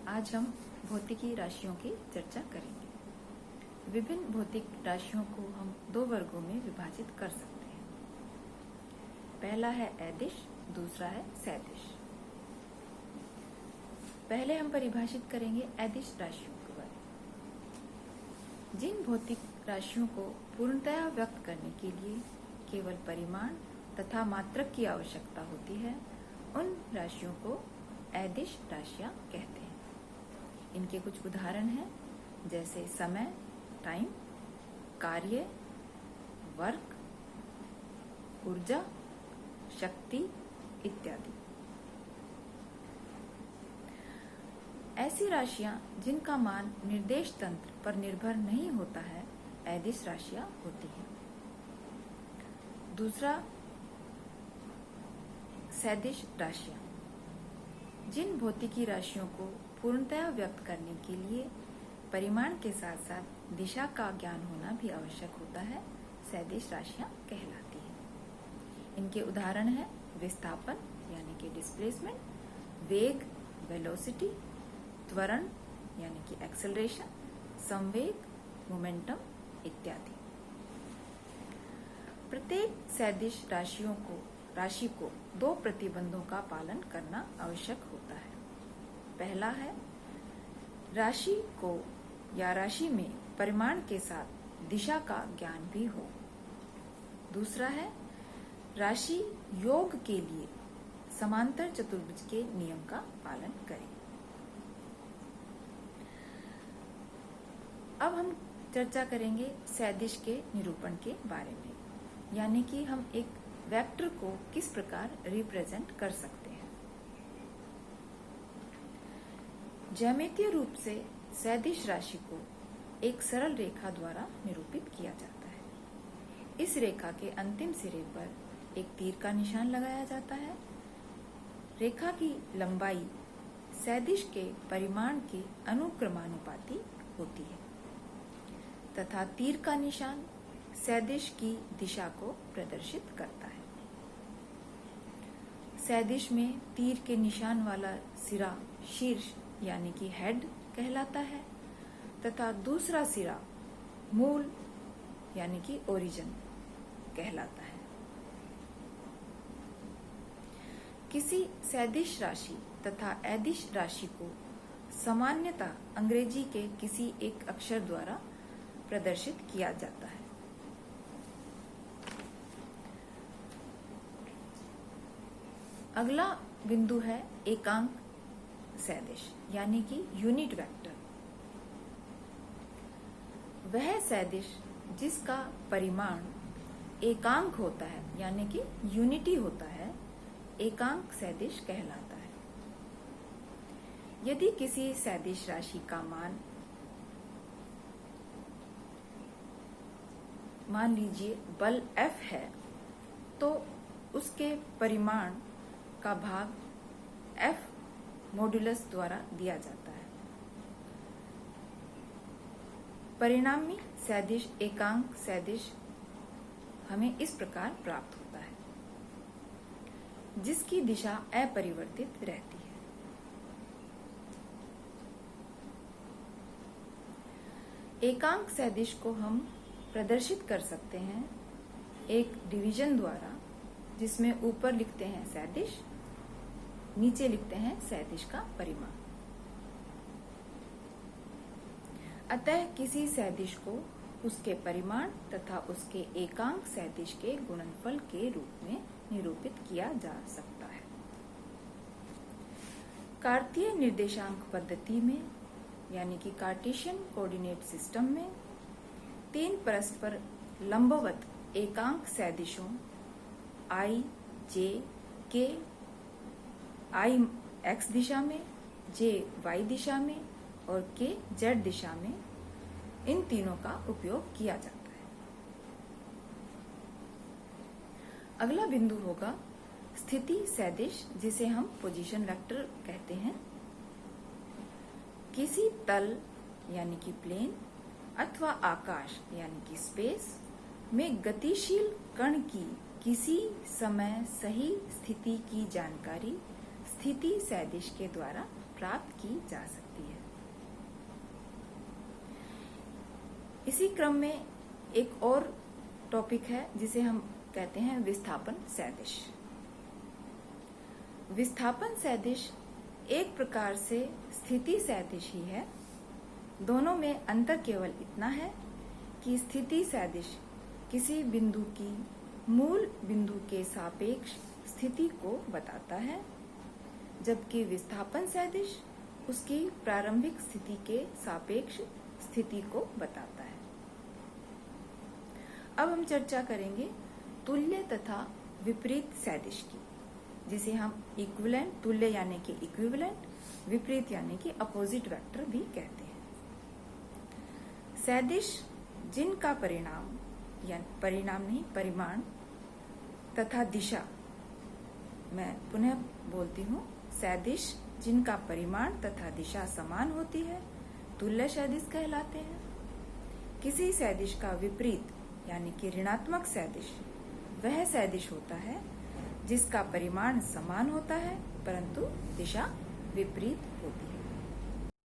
आज हम भौतिकी राशियों की चर्चा करेंगे। विभिन्न भौतिक राशियों को हम दो वर्गों में विभाजित कर सकते हैं। पहला है अदिश, दूसरा है सदिश। पहले हम परिभाषित करेंगे अदिश राशियों के बारे में। जिन भौतिक राशियों को पूर्णतया व्यक्त करने के लिए केवल परिमाण तथा मात्रक की आवश्यकता होती है, उन राशियों को अदिश राशियां कहते हैं। इनके कुछ उदाहरण हैं, जैसे समय, टाइम, कार्य, वर्क, ऊर्जा, शक्ति इत्यादि। ऐसी राशियां जिनका मान निर्देश तंत्र पर निर्भर नहीं होता है, अदिश राशियां होती हैं। दूसरा, सदिश राशियां। जिन भौतिकी राशियों को पूर्णतया व्यक्त करने के लिए परिमाण के साथ साथ दिशा का ज्ञान होना भी आवश्यक होता है, सदिश राशियां कहलाती हैं। इनके उदाहरण हैं विस्थापन यानी कि डिस्प्लेसमेंट, वेग वेलोसिटी, त्वरण यानी कि एक्सेलरेशन, संवेग मोमेंटम इत्यादि। प्रत्येक सदिश राशि को दो प्रतिबंधों का पालन करना आवश्यक होता है। पहला है राशि को या राशि में परिमाण के साथ दिशा का ज्ञान भी हो। दूसरा है राशि योग के लिए समांतर चतुर्भुज के नियम का पालन करें। अब हम चर्चा करेंगे सदिश के निरूपण के बारे में, यानी कि हम एक वेक्टर को किस प्रकार रिप्रेजेंट कर सकते हैं। ज्यामितीय रूप से सदिश राशि को एक सरल रेखा द्वारा निरूपित किया जाता है। इस रेखा के अंतिम सिरे पर एक तीर का निशान लगाया जाता है। रेखा की लंबाई सदिश के परिमाण के अनुक्रमानुपाती होती है तथा तीर का निशान सदिश की दिशा को प्रदर्शित करता है। सदिश में तीर के निशान वाला सिरा शीर्ष यानी कि हेड कहलाता है तथा दूसरा सिरा मूल यानी कि ओरिजिन कहलाता है। किसी सदिश राशि तथा अदिश राशि को सामान्यतः अंग्रेजी के किसी एक अक्षर द्वारा प्रदर्शित किया जाता है। अगला बिंदु है एकांक सदिश यानी कि यूनिट वेक्टर। वह सदिश जिसका परिमाण एकांक होता है यानी कि यूनिटी होता है, एकांक सदिश कहलाता है। यदि किसी सदिश राशि का मान लीजिए बल F है, तो उसके परिमाण का भाग F मॉड्यूलस द्वारा दिया जाता है। परिणामी सदिश एकांक सदिश हमें इस प्रकार प्राप्त होता है, जिसकी दिशा अपरिवर्तित रहती है। एकांक सदिश को हम प्रदर्शित कर सकते हैं एक डिवीजन द्वारा, जिसमें ऊपर लिखते हैं सदिश, नीचे लिखते हैं सदिश का परिमाण। अतः किसी सदिश को उसके परिमाण तथा उसके एकांक सदिश के गुणनफल के रूप में निरूपित किया जा सकता है। कार्तीय निर्देशांक पद्धति में यानी कि कार्टेशियन कोऑर्डिनेट सिस्टम में तीन परस्पर लंबवत एकांक सदिशों I, J, K, I x दिशा में, J y दिशा में और K z दिशा में, इन तीनों का उपयोग किया जाता है। अगला बिंदु होगा स्थिति सदिश, जिसे हम पोजीशन वेक्टर कहते हैं। किसी तल यानी कि प्लेन अथवा आकाश यानी कि स्पेस में गतिशील कण की किसी समय सही स्थिति की जानकारी स्थिति सदिश के द्वारा प्राप्त की जा सकती है। इसी क्रम में एक और टॉपिक है जिसे हम कहते हैं विस्थापन सदिश। विस्थापन सदिश एक प्रकार से स्थिति सदिश ही है। दोनों में अंतर केवल इतना है कि स्थिति सदिश किसी बिंदु की मूल बिंदु के सापेक्ष स्थिति को बताता है, जबकि विस्थापन सदिश उसकी प्रारंभिक स्थिति के सापेक्ष स्थिति को बताता है। अब हम चर्चा करेंगे तुल्य तथा विपरीत सदिश की, जिसे हम इक्विवेलेंट, तुल्य यानी कि इक्विवेलेंट, विपरीत यानी कि अपोजिट वेक्टर भी कहते हैं। सदिश जिनका परिमाण तथा दिशा, मैं पुनः बोलती हूँ, सदिश जिनका परिमाण तथा दिशा समान होती है तुल्य सदिश कहलाते हैं। किसी सदिश का विपरीत यानी कि ऋणात्मक सदिश वह सदिश होता है जिसका परिमाण समान होता है परंतु दिशा विपरीत होती है।